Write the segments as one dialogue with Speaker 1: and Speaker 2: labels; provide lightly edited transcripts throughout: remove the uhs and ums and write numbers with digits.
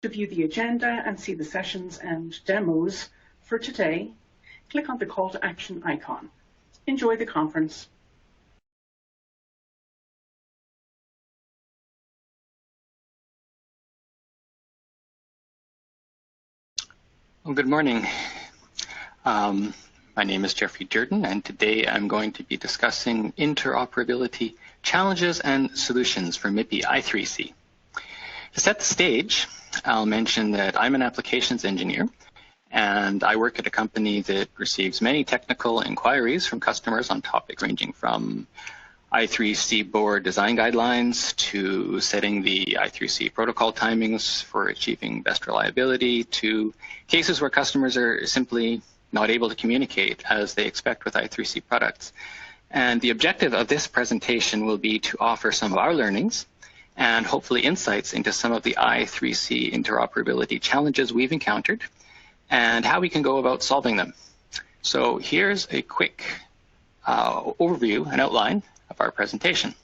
Speaker 1: To view the agenda and see the sessions and demos for today, click on the call to action icon. Enjoy the conference.
Speaker 2: Well, good morning. My name is Jeffrey Durden, and today I'm going to be discussing interoperability challenges and solutions for MIPI I3C. To set the stage, I'll mention that I'm an applications engineer, and I work at a company that receives many technical inquiries from customers on topics ranging from I3C board design guidelines to setting the I3C protocol timings for achieving best reliability to cases where customers are simply not able to communicate as they expect with I3C products. And the objective of this presentation will be to offer some of our learnings and hopefully insights into some of the I3C interoperability challenges we've encountered and how we can go about solving them. So here's a quick overview and outline of our presentation.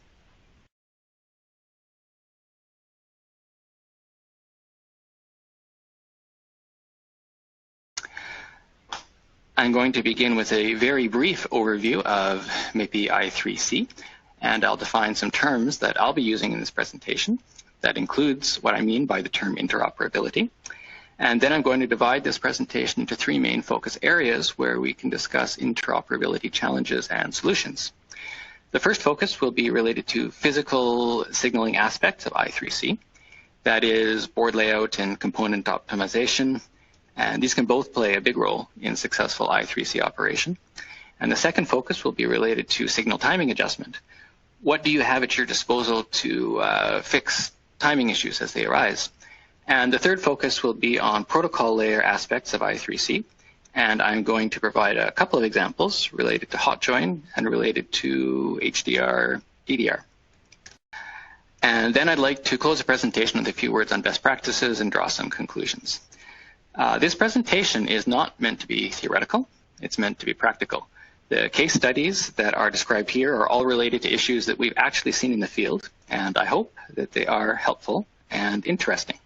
Speaker 2: I'm going to begin with a very brief overview of MIPI I3C, and I'll define some terms that I'll be using in this presentation. That includes what I mean by the term interoperability. And then I'm going to divide this presentation into three main focus areas where we can discuss interoperability challenges and solutions. The first focus will be related to physical signaling aspects of I3C. That is board layout and component optimization. And these can both play a big role in successful I3C operation. And the second focus will be related to signal timing adjustment. What do you have at your disposal to fix timing issues as they arise? And the third focus will be on protocol layer aspects of I3C. And I'm going to provide a couple of examples related to hot join and related to HDR, DDR. And then I'd like to close the presentation with a few words on best practices and draw some conclusions. This presentation is not meant to be theoretical, it's meant to be practical. The case studies that are described here are all related to issues that we've actually seen in the field, and I hope that they are helpful and interesting.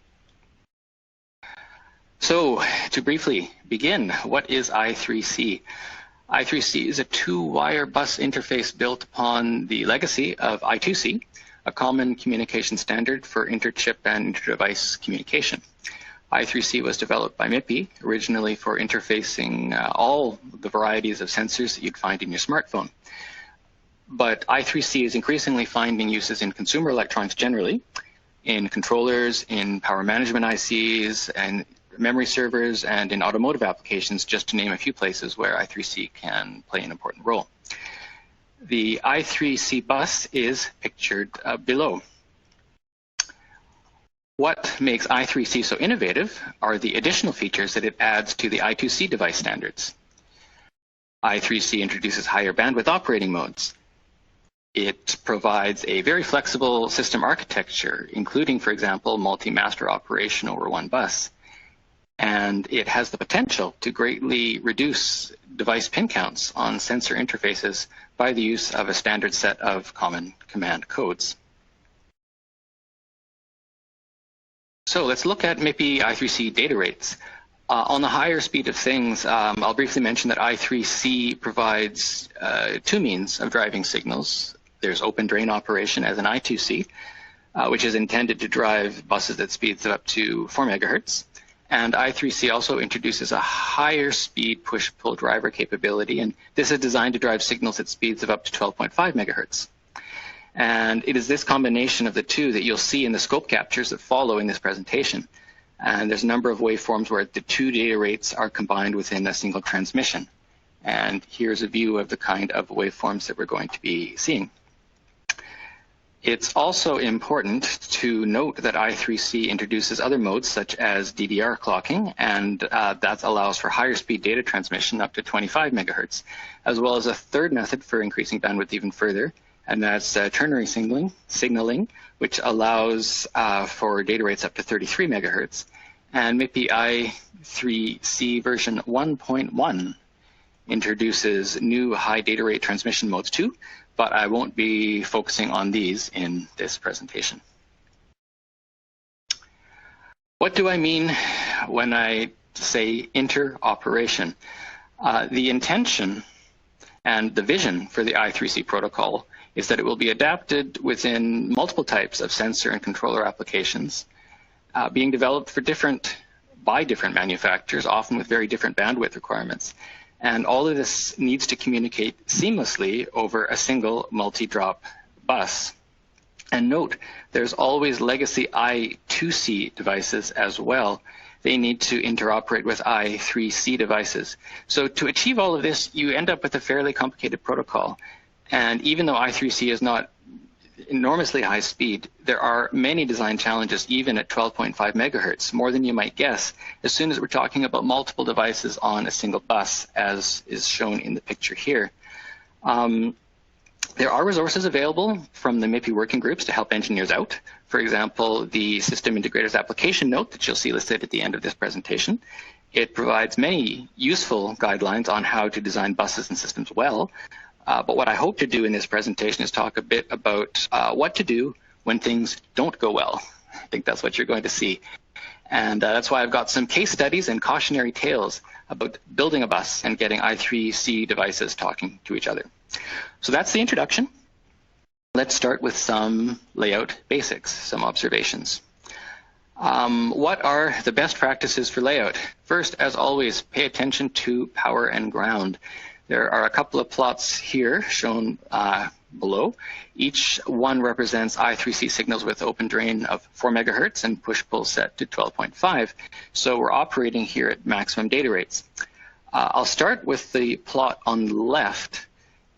Speaker 2: So, to briefly begin, what is I3C? I3C is a two-wire bus interface built upon the legacy of I2C, a common communication standard for inter-chip and inter-device communication. I3C was developed by MIPI, originally for interfacing all the varieties of sensors that you'd find in your smartphone. But I3C is increasingly finding uses in consumer electronics generally, in controllers, in power management ICs, and memory servers, and in automotive applications, just to name a few places where I3C can play an important role. The I3C bus is pictured below. What makes I3C so innovative are the additional features that it adds to the I2C device standards. I3C introduces higher bandwidth operating modes. It provides a very flexible system architecture, including, for example, multi-master operation over one bus. And it has the potential to greatly reduce device pin counts on sensor interfaces by the use of a standard set of common command codes. So let's look at MIPI I3C data rates. On the higher speed of things, I'll briefly mention that I3C provides two means of driving signals. There's open drain operation as an I2C, which is intended to drive buses at speeds of up to 4 megahertz. And I3C also introduces a higher speed push-pull driver capability, and this is designed to drive signals at speeds of up to 12.5 megahertz. And it is this combination of the two that you'll see in the scope captures that follow in this presentation. And there's a number of waveforms where the two data rates are combined within a single transmission. And here's a view of the kind of waveforms that we're going to be seeing. It's also important to note that I3C introduces other modes such as DDR clocking, and that allows for higher speed data transmission up to 25 megahertz, as well as a third method for increasing bandwidth even further, and that's ternary signaling, which allows for data rates up to 33 megahertz. And MIPI I3C version 1.1 introduces new high data rate transmission modes too, but I won't be focusing on these in this presentation. What do I mean when I say interoperation? The intention and the vision for the I3C protocol is that it will be adapted within multiple types of sensor and controller applications, being developed by different manufacturers, often with very different bandwidth requirements. And all of this needs to communicate seamlessly over a single multi-drop bus. And note, there's always legacy I2C devices as well. They need to interoperate with I3C devices. So to achieve all of this, you end up with a fairly complicated protocol. And even though I3C is not enormously high speed, there are many design challenges even at 12.5 megahertz, more than you might guess, as soon as we're talking about multiple devices on a single bus, as is shown in the picture here. There are resources available from the MIPI working groups to help engineers out. For example, the System Integrators Application Note that you'll see listed at the end of this presentation. It provides many useful guidelines on how to design buses and systems well. But what I hope to do in this presentation is talk a bit about what to do when things don't go well. I think that's what you're going to see. And that's why I've got some case studies and cautionary tales about building a bus and getting I3C devices talking to each other. So that's the introduction. Let's start with some layout basics, some observations. What are the best practices for layout? First, as always, pay attention to power and ground. There are a couple of plots here shown below. Each one represents I3C signals with open drain of 4 megahertz and push-pull set to 12.5. So we're operating here at maximum data rates. I'll start with the plot on the left.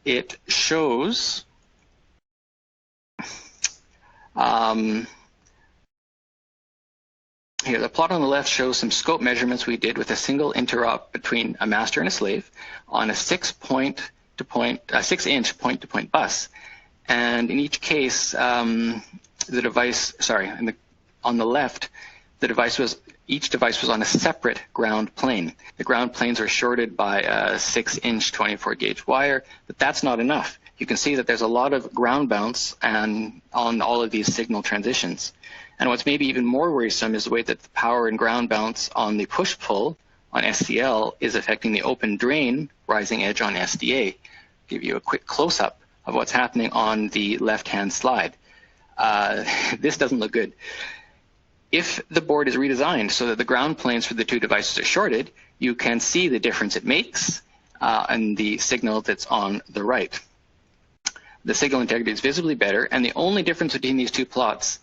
Speaker 2: It shows here, the plot on the left shows some scope measurements we did with a single interop between a master and a slave on a 6-inch point-to-point bus. And in each case, on the left, each device was on a separate ground plane. The ground planes are shorted by a 6-inch 24-gauge wire, but that's not enough. You can see that there's a lot of ground bounce on all of these signal transitions. And what's maybe even more worrisome is the way that the power and ground bounce on the push-pull on SCL is affecting the open drain rising edge on SDA. Give you a quick close-up of what's happening on the left-hand slide. This doesn't look good. If the board is redesigned so that the ground planes for the two devices are shorted, you can see the difference it makes in the signal that's on the right. The signal integrity is visibly better, and the only difference between these two plots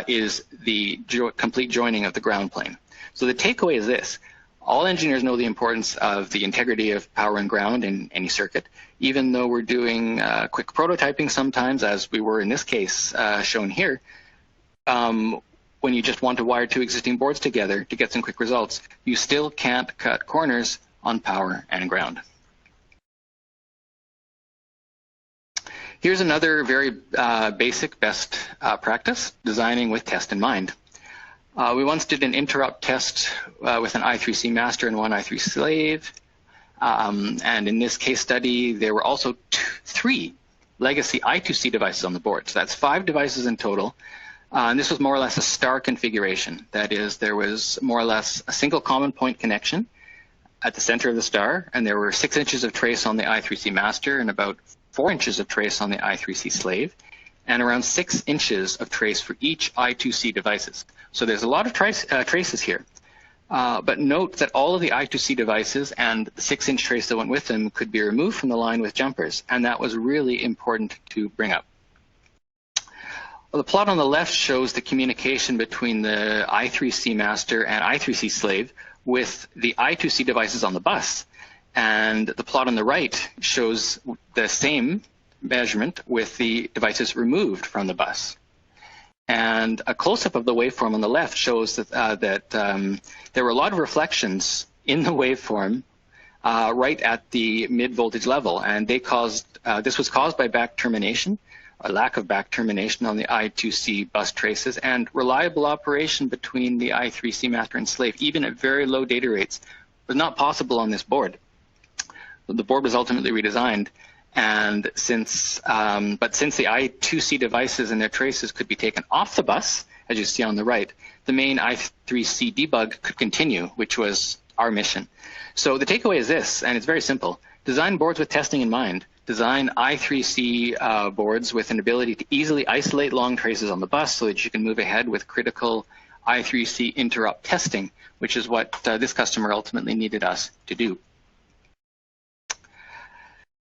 Speaker 2: is the complete joining of the ground plane. So the takeaway is this. All engineers know the importance of the integrity of power and ground in any circuit, even though we're doing quick prototyping sometimes, as we were in this case shown here. When you just want to wire two existing boards together to get some quick results, you still can't cut corners on power and ground. Here's another very basic best practice, designing with test in mind. We once did an interrupt test with an I3C master and one I3 slave. And in this case study, there were also 3 legacy I2C devices on the board. So that's 5 devices in total. And this was more or less a star configuration. That is, there was more or less a single common point connection at the center of the star, and there were 6 inches of trace on the I3C master and about 4 inches of trace on the I3C slave, and around 6 inches of trace for each I2C devices. So there's a lot of traces here. But note that all of the I2C devices and the 6-inch trace that went with them could be removed from the line with jumpers, and that was really important to bring up. Well, the plot on the left shows the communication between the I3C master and I3C slave with the I2C devices on the bus. And the plot on the right shows the same measurement with the devices removed from the bus. And a close-up of the waveform on the left shows that, there were a lot of reflections in the waveform right at the mid-voltage level, and this was caused by back termination, a lack of back termination on the I2C bus traces, and reliable operation between the I3C master and slave, even at very low data rates, was not possible on this board. The board was ultimately redesigned, and since the I2C devices and their traces could be taken off the bus, as you see on the right, the main I3C debug could continue, which was our mission. So the takeaway is this, and it's very simple. Design boards with testing in mind. Design I3C boards with an ability to easily isolate long traces on the bus so that you can move ahead with critical I3C interop testing, which is what this customer ultimately needed us to do.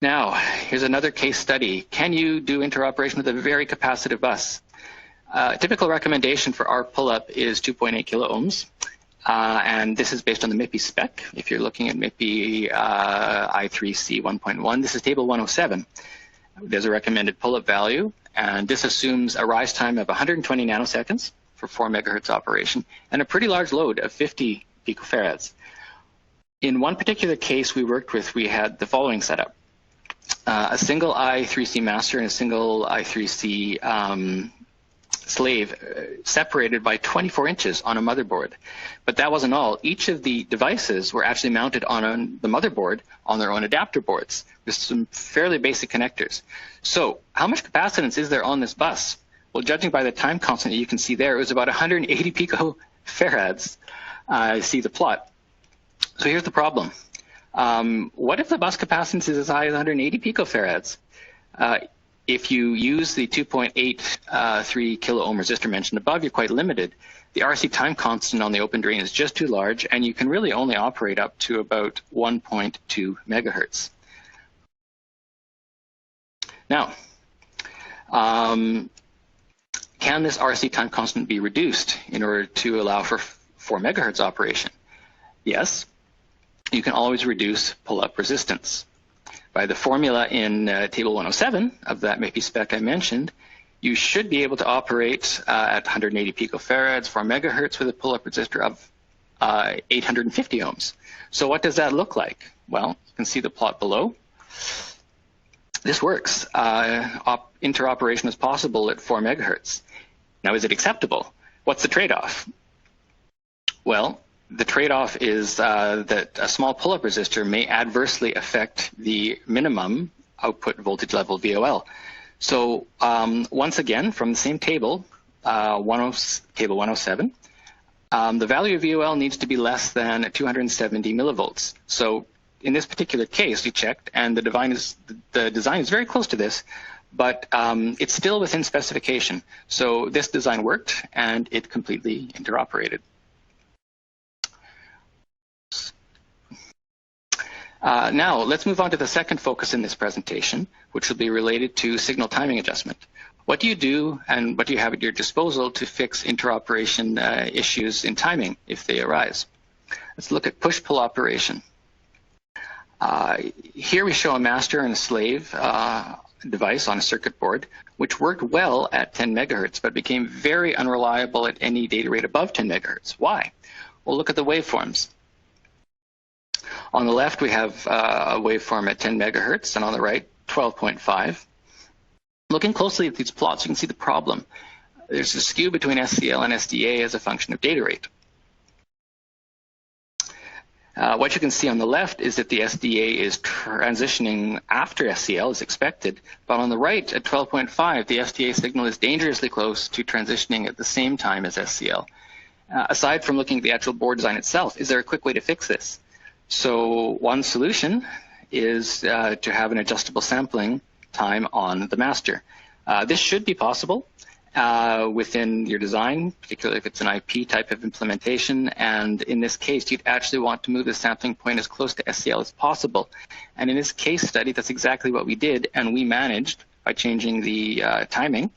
Speaker 2: Now, here's another case study. Can you do interoperation with a very capacitive bus? Typical recommendation for our pull-up is 2.8 kilo ohms. And this is based on the MIPI spec. If you're looking at MIPI I3C 1.1, this is table 107. There's a recommended pull-up value, and this assumes a rise time of 120 nanoseconds for 4 megahertz operation, and a pretty large load of 50 picofarads. In one particular case we worked with, we had the following setup. A single I3C master and a single I3C slave separated by 24 inches on a motherboard. But that wasn't all. Each of the devices were actually mounted on the motherboard on their own adapter boards with some fairly basic connectors. So how much capacitance is there on this bus? Well, judging by the time constant that you can see there, it was about 180 picofarads. I see the plot. So here's the problem. What if the bus capacitance is as high as 180 picofarads? If you use the 2.83 kilo ohm resistor mentioned above, you're quite limited. The RC time constant on the open drain is just too large, and you can really only operate up to about 1.2 megahertz. Now, can this RC time constant be reduced in order to allow for 4 megahertz operation? Yes, you can always reduce pull-up resistance. By the formula in table 107 of that MIPI spec I mentioned, you should be able to operate at 180 picofarads, 4 megahertz with a pull-up resistor of 850 ohms. So what does that look like? Well, you can see the plot below. This works. Interoperation is possible at 4 megahertz. Now, is it acceptable? What's the trade-off? Well, the trade-off is that a small pull-up resistor may adversely affect the minimum output voltage level VOL. So once again, from the same table, table 107, the value of VOL needs to be less than 270 millivolts. So in this particular case, we checked, and the design is very close to this, but it's still within specification. So this design worked, and it completely interoperated. Now, let's move on to the second focus in this presentation, which will be related to signal timing adjustment. What do you do and what do you have at your disposal to fix interoperation issues in timing if they arise? Let's look at push-pull operation. Here we show a master and a slave device on a circuit board, which worked well at 10 megahertz, but became very unreliable at any data rate above 10 megahertz. Why? Well, look at the waveforms. On the left, we have a waveform at 10 megahertz, and on the right, 12.5. Looking closely at these plots, you can see the problem. There's a skew between SCL and SDA as a function of data rate. What you can see on the left is that the SDA is transitioning after SCL as expected, but on the right, at 12.5, the SDA signal is dangerously close to transitioning at the same time as SCL. Aside from looking at the actual board design itself, is there a quick way to fix this? So one solution is to have an adjustable sampling time on the master. This should be possible within your design, particularly if it's an IP type of implementation. And in this case, you'd actually want to move the sampling point as close to SCL as possible. And in this case study, that's exactly what we did. And we managed, by changing the timing,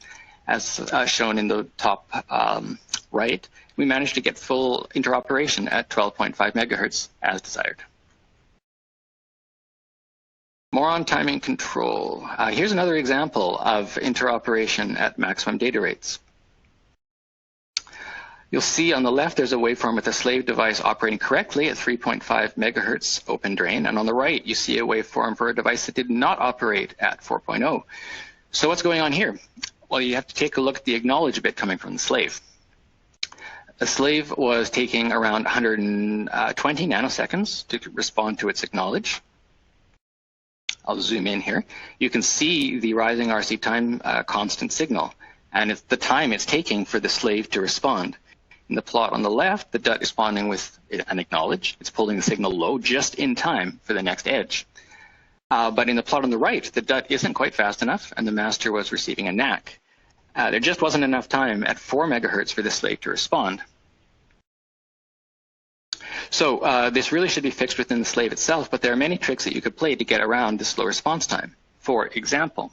Speaker 2: as shown in the top right, we managed to get full interoperation at 12.5 megahertz as desired. More on timing control. Here's another example of interoperation at maximum data rates. You'll see on the left there's a waveform with a slave device operating correctly at 3.5 megahertz open drain, and on the right you see a waveform for a device that did not operate at 4.0. So what's going on here? Well, you have to take a look at the acknowledge bit coming from the slave. The slave was taking around 120 nanoseconds to respond to its acknowledge. I'll zoom in here. You can see the rising RC time constant signal, and it's the time it's taking for the slave to respond. In the plot on the left, the DUT is responding with an acknowledge. It's pulling the signal low just in time for the next edge. But in the plot on the right, the DUT isn't quite fast enough, and the master was receiving a NAC. There just wasn't enough time at 4 megahertz for the slave to respond. So this really should be fixed within the slave itself, but there are many tricks that you could play to get around the slow response time. For example,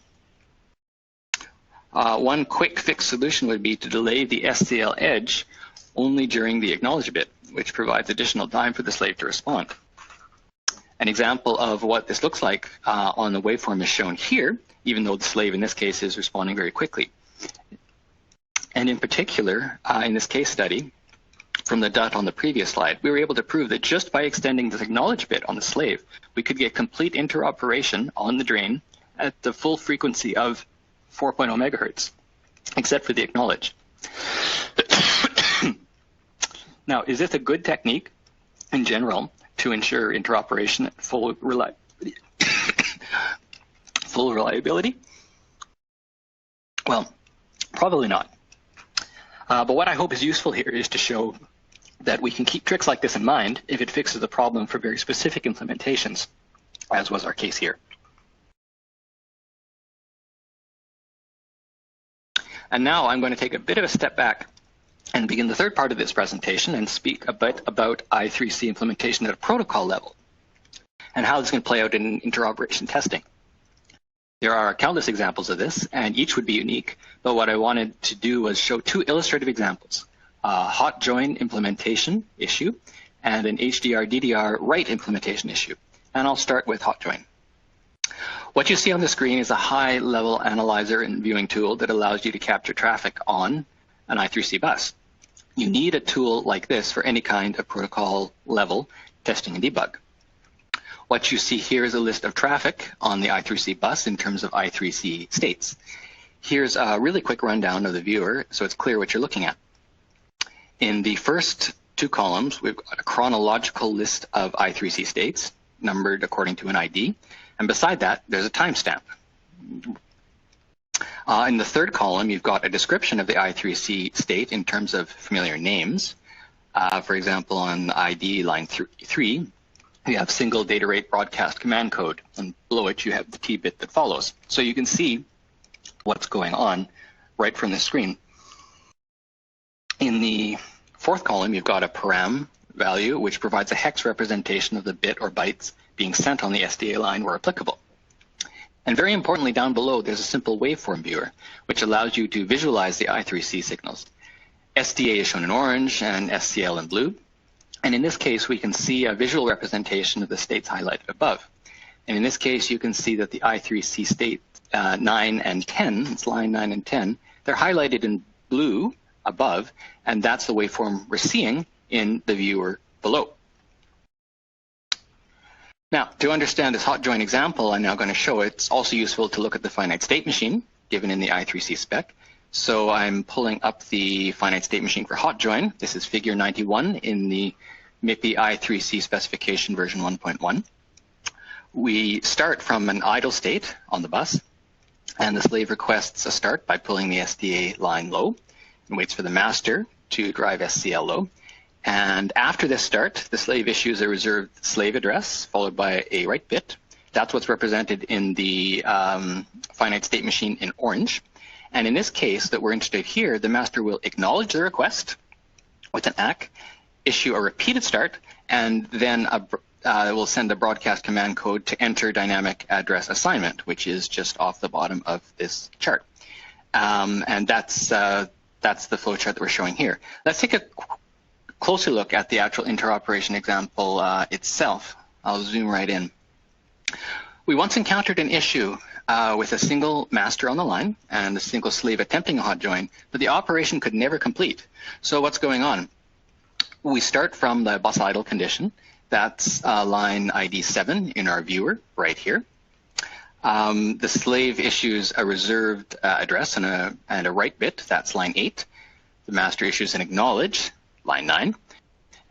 Speaker 2: one quick fix solution would be to delay the SCL edge only during the acknowledge bit, which provides additional time for the slave to respond. An example of what this looks like on the waveform is shown here, even though the slave in this case is responding very quickly. And in particular, in this case study, from the DUT on the previous slide, we were able to prove that just by extending the acknowledge bit on the slave, we could get complete interoperation on the drain at the full frequency of 4.0 megahertz, except for the acknowledge. Now, is this a good technique in general to ensure interoperation at full reliability? Well, probably not. But what I hope is useful here is to show that we can keep tricks like this in mind if it fixes the problem for very specific implementations, as was our case here. And now I'm going to take a bit of a step back and begin the third part of this presentation and speak a bit about I3C implementation at a protocol level and how this can play out in interoperation testing. There are countless examples of this, and each would be unique, but what I wanted to do was show 2 illustrative examples, a hot join implementation issue and an HDR-DDR write implementation issue. And I'll start with hot join. What you see on the screen is a high-level analyzer and viewing tool that allows you to capture traffic on an I3C bus. You need a tool like this for any kind of protocol level testing and debug. What you see here is a list of traffic on the I3C bus in terms of I3C states. Here's a really quick rundown of the viewer so it's clear what you're looking at. In the first 2 columns, we've got a chronological list of I3C states numbered according to an ID, and beside that, there's a timestamp. In the third column, you've got a description of the I3C state in terms of familiar names. For example, on ID line 3, you have single data rate broadcast command code, and below it you have the T bit that follows. So you can see what's going on right from the screen. In the fourth column, you've got a param value, which provides a hex representation of the bit or bytes being sent on the SDA line where applicable. And very importantly, down below, there's a simple waveform viewer, which allows you to visualize the I3C signals. SDA is shown in orange and SCL in blue. And in this case, we can see a visual representation of the states highlighted above. And in this case, you can see that the I3C state 9 and 10, it's line 9 and 10, they're highlighted in blue above, and that's the waveform we're seeing in the viewer below. Now, to understand this hot join example I'm now going to show, it's also useful to look at the finite state machine given in the I3C spec. So I'm pulling up the finite state machine for hot join. This is figure 91 in the MIPI I3C specification version 1.1. We start from an idle state on the bus, and the slave requests a start by pulling the SDA line low and waits for the master to drive SCL low. And after this start, the slave issues a reserved slave address followed by a write bit. That's what's represented in the finite state machine in orange. And in this case that we're interested here, the master will acknowledge the request with an ACK, issue a repeated start, and then will send a broadcast command code to enter dynamic address assignment, which is just off the bottom of this chart. And that's the flowchart that we're showing here. Let's take a closer look at the actual interoperation example itself. I'll zoom right in. We once encountered an issue with a single master on the line and a single slave attempting a hot join, but the operation could never complete. So what's going on? We start from the bus idle condition. That's line ID 7 in our viewer right here. The slave issues a reserved address and a write bit. That's line 8. The master issues an acknowledge, line 9.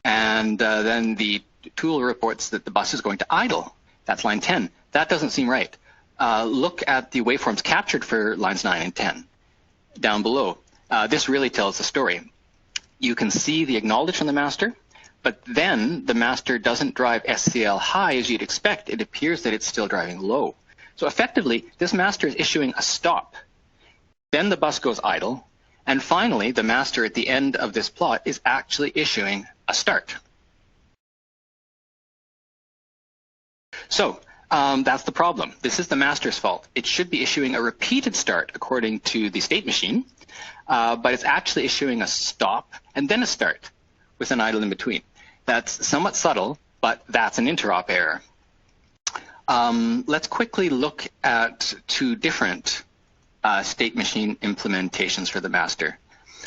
Speaker 2: And then the tool reports that the bus is going to idle. That's line 10. That doesn't seem right. Look at the waveforms captured for lines 9 and 10 down below. This really tells the story. you can see the acknowledge from the master, but then the master doesn't drive SCL high as you'd expect. It appears that it's still driving low. So effectively, this master is issuing a stop. Then the bus goes idle. And finally, the master at the end of this plot is actually issuing a start. So that's the problem. This is the master's fault. It should be issuing a repeated start according to the state machine, but it's actually issuing a stop and then a start with an idle in between. That's somewhat subtle, but that's an interop error. Let's quickly look at two different state machine implementations for the master.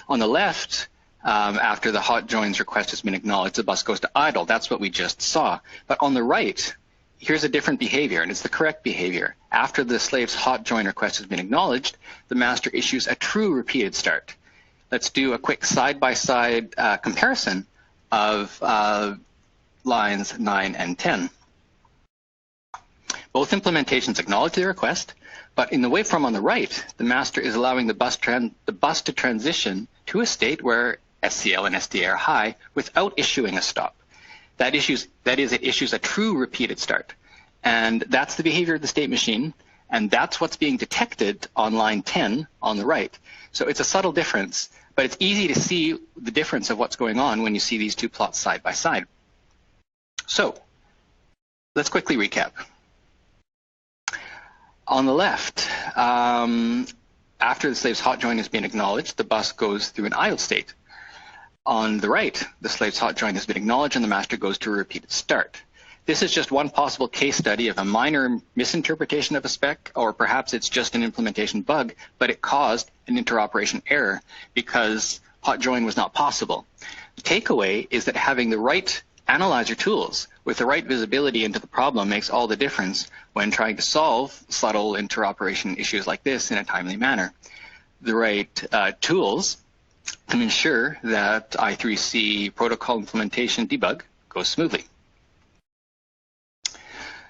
Speaker 2: On the left, after the hot joins request has been acknowledged, the bus goes to idle. That's what we just saw. But on the right, here's a different behavior, and it's the correct behavior. After the slave's hot join request has been acknowledged, the master issues a true repeated start. Let's do a quick side-by-side comparison of lines 9 and 10. Both implementations acknowledge the request, but in the waveform on the right, the master is allowing the bus to transition to a state where SCL and SDA are high without issuing a stop. That is, it issues a true repeated start. And that's the behavior of the state machine, and that's what's being detected on line 10 on the right. So it's a subtle difference, but it's easy to see the difference of what's going on when you see these two plots side by side. So let's quickly recap. On the left, after the slave's hot join has been acknowledged, the bus goes through an idle state. On the right, the slave's hot join has been acknowledged and the master goes to a repeated start. This is just one possible case study of a minor misinterpretation of a spec, or perhaps it's just an implementation bug, but it caused an interoperation error because hot join was not possible. The takeaway is that having the right analyzer tools with the right visibility into the problem makes all the difference when trying to solve subtle interoperation issues like this in a timely manner. The right tools can ensure that I3C protocol implementation debug goes smoothly.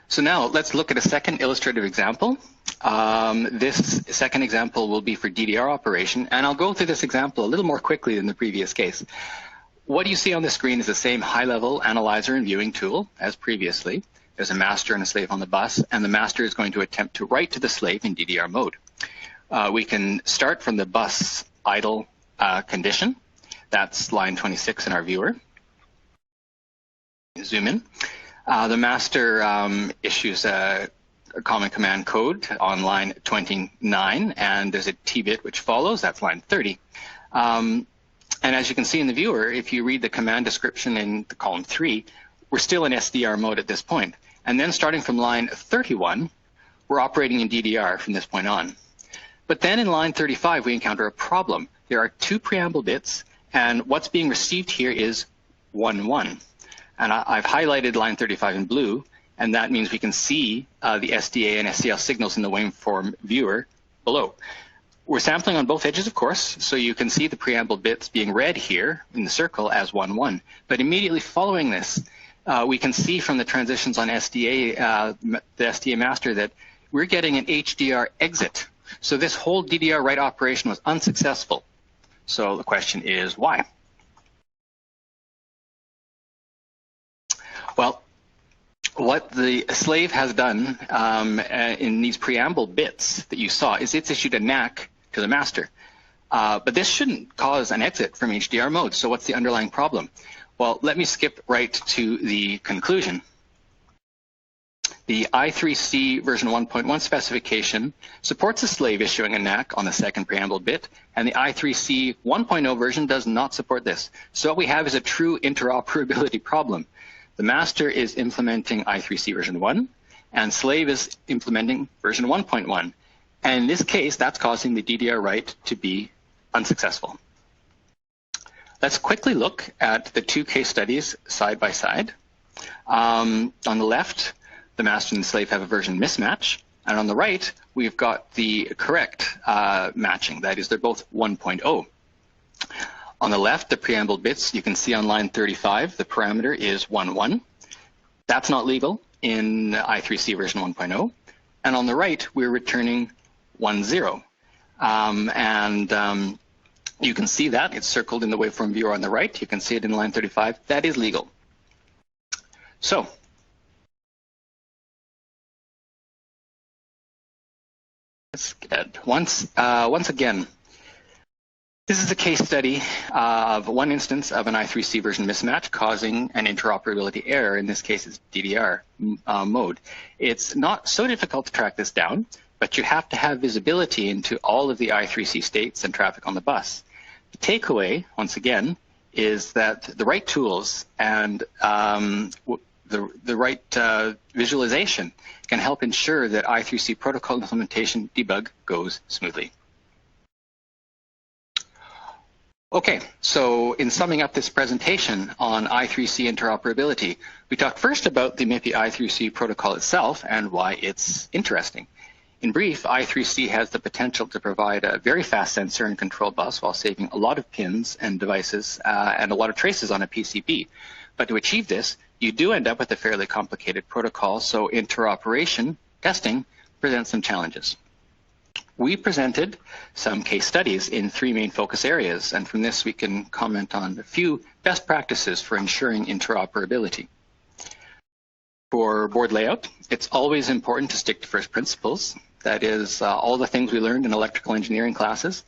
Speaker 2: So now let's look at a second illustrative example. This second example will be for DDR operation, and I'll go through this example a little more quickly than the previous case. What you see on the screen is the same high-level analyzer and viewing tool as previously. There's a master and a slave on the bus, and the master is going to attempt to write to the slave in DDR mode. We can start from the bus idle condition. That's line 26 in our viewer. Zoom in. The master issues a common command code on line 29, and there's a T-bit which follows. That's line 30. And as you can see in the viewer, if you read the command description in the column 3, we're still in SDR mode at this point. And then starting from line 31, we're operating in DDR from this point on. But then in line 35, we encounter a problem. There are 2 preamble bits, and what's being received here is 1, 1. And I've highlighted line 35 in blue, and that means we can see the SDA and SCL signals in the waveform viewer below. We're sampling on both edges, of course, so you can see the preamble bits being read here in the circle as 1, 1. But immediately following this, we can see from the transitions on SDA, the SDA master, that we're getting an HDR exit. So this whole DDR write operation was unsuccessful. So the question is, why? Well, what the slave has done in these preamble bits that you saw is it's issued a NAC to the master. But this shouldn't cause an exit from HDR mode. So what's the underlying problem? Well, let me skip right to the conclusion. The I3C version 1.1 specification supports a slave issuing a NAC on the second preamble bit, and the I3C 1.0 version does not support this. So what we have is a true interoperability problem. The master is implementing I3C version 1, and slave is implementing version 1.1. And in this case, that's causing the DDR write to be unsuccessful. Let's quickly look at the 2 case studies side by side. On the left, the master and the slave have a version mismatch. And on the right, we've got the correct matching. That is, they're both 1.0. On the left, the preamble bits, you can see on line 35, the parameter is 1, 1. That's not legal in I3C version 1.0. And on the right, we're returning 1, 0. You can see that. It's circled in the waveform viewer on the right. You can see it in line 35. That is legal. So, let's get once again, this is a case study of one instance of an I3C version mismatch causing an interoperability error. In this case, it's DDR mode. It's not so difficult to track this down, but you have to have visibility into all of the I3C states and traffic on the bus. The takeaway, once again, is that the right tools and the right visualization can help ensure that I3C protocol implementation debug goes smoothly. Okay, so in summing up this presentation on I3C interoperability, we talked first about the MIPI I3C protocol itself and why it's interesting. In brief, I3C has the potential to provide a very fast sensor and control bus while saving a lot of pins and devices and a lot of traces on a PCB. But to achieve this, you do end up with a fairly complicated protocol, so interoperation testing presents some challenges. We presented some case studies in 3 main focus areas, and from this we can comment on a few best practices for ensuring interoperability. For board layout, it's always important to stick to first principles. That is, all the things we learned in electrical engineering classes.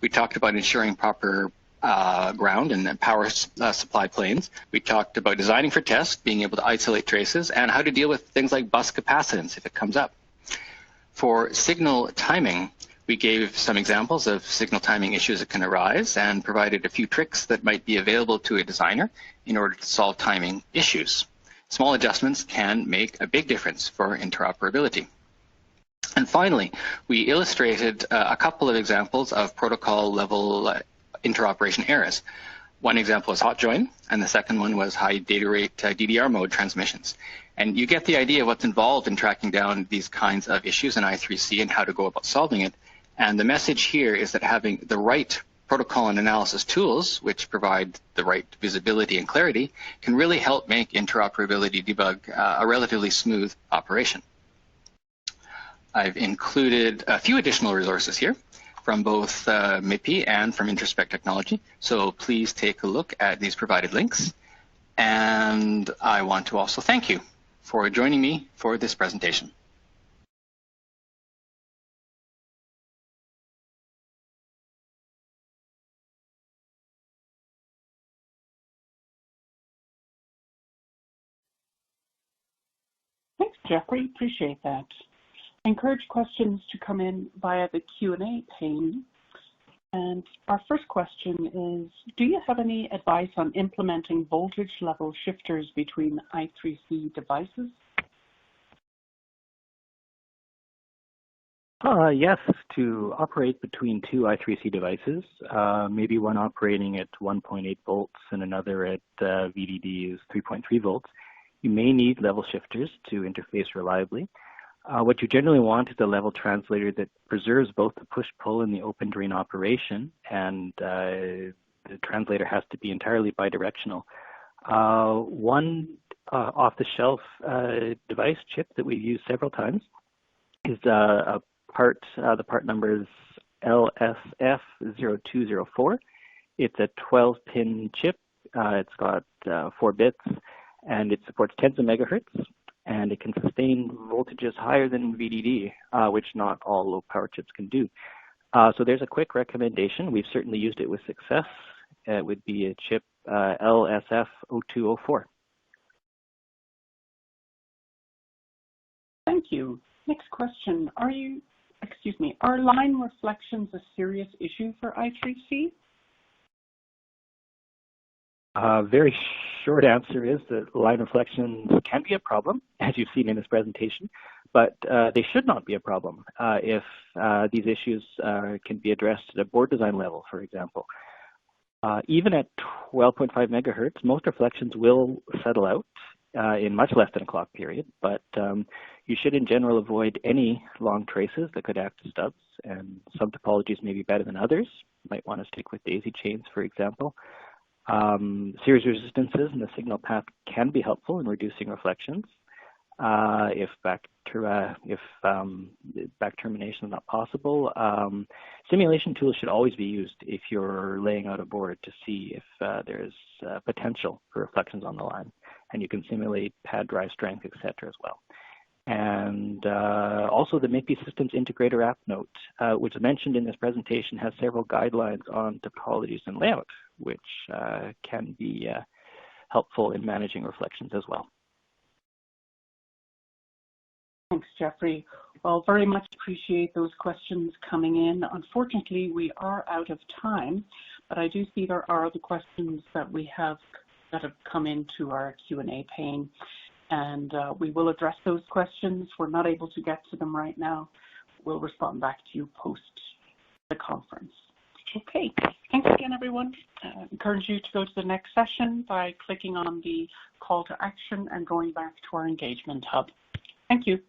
Speaker 2: We talked about ensuring proper ground and power supply planes. We talked about designing for test, being able to isolate traces, and how to deal with things like bus capacitance if it comes up. For signal timing, we gave some examples of signal timing issues that can arise and provided a few tricks that might be available to a designer in order to solve timing issues. Small adjustments can make a big difference for interoperability. And finally, we illustrated a couple of examples of protocol level interoperation errors. One example was hot join, and the second one was high data rate DDR mode transmissions. And you get the idea of what's involved in tracking down these kinds of issues in I3C and how to go about solving it. And the message here is that having the right protocol and analysis tools, which provide the right visibility and clarity, can really help make interoperability debug a relatively smooth operation. I've included a few additional resources here from both MIPI and from Introspect Technology. So please take a look at these provided links. And I want to also thank you for joining me for this presentation.
Speaker 1: Thanks, Jeffrey. Appreciate that. I encourage questions to come in via the Q&A pane. And our first question is, do you have any advice on implementing voltage level shifters between I3C devices?
Speaker 3: Yes, to operate between 2 I3C devices, maybe one operating at 1.8 volts and another at VDD is 3.3 volts, you may need level shifters to interface reliably. What you generally want is a level translator that preserves both the push-pull and the open drain operation, and the translator has to be entirely bidirectional. One off-the-shelf device chip that we've used several times is the part number is LSF0204. It's a 12-pin chip. It's got 4 bits, and it supports tens of megahertz, and it can sustain voltages higher than VDD, which not all low-power chips can do. So there's a quick recommendation. We've certainly used it with success. It would be a chip LSF0204.
Speaker 1: Thank you. Next question. Are line reflections a serious issue for I3C?
Speaker 3: Very short answer is that line reflections can be a problem, as you've seen in this presentation, but they should not be a problem if these issues can be addressed at a board design level, for example. Even at 12.5 megahertz, most reflections will settle out in much less than a clock period, but you should in general avoid any long traces that could act as stubs, and some topologies may be better than others. You might want to stick with daisy chains, for example. Series resistances in the signal path can be helpful in reducing reflections. if back termination is not possible. Simulation tools should always be used if you're laying out a board to see if there's potential for reflections on the line. And you can simulate pad drive strength, etc. as well. And also the MIPI Systems Integrator app note, which is mentioned in this presentation, has several guidelines on topologies and layout, which can be helpful in managing reflections as well.
Speaker 1: Thanks, Jeffrey. Well, very much appreciate those questions coming in. Unfortunately, we are out of time, but I do see there are other questions that have come into our Q&A pane, and we will address those questions. We're not able to get to them right now. We'll respond back to you post the conference. Okay, thanks again, everyone. I encourage you to go to the next session by clicking on the call to action and going back to our engagement hub. Thank you.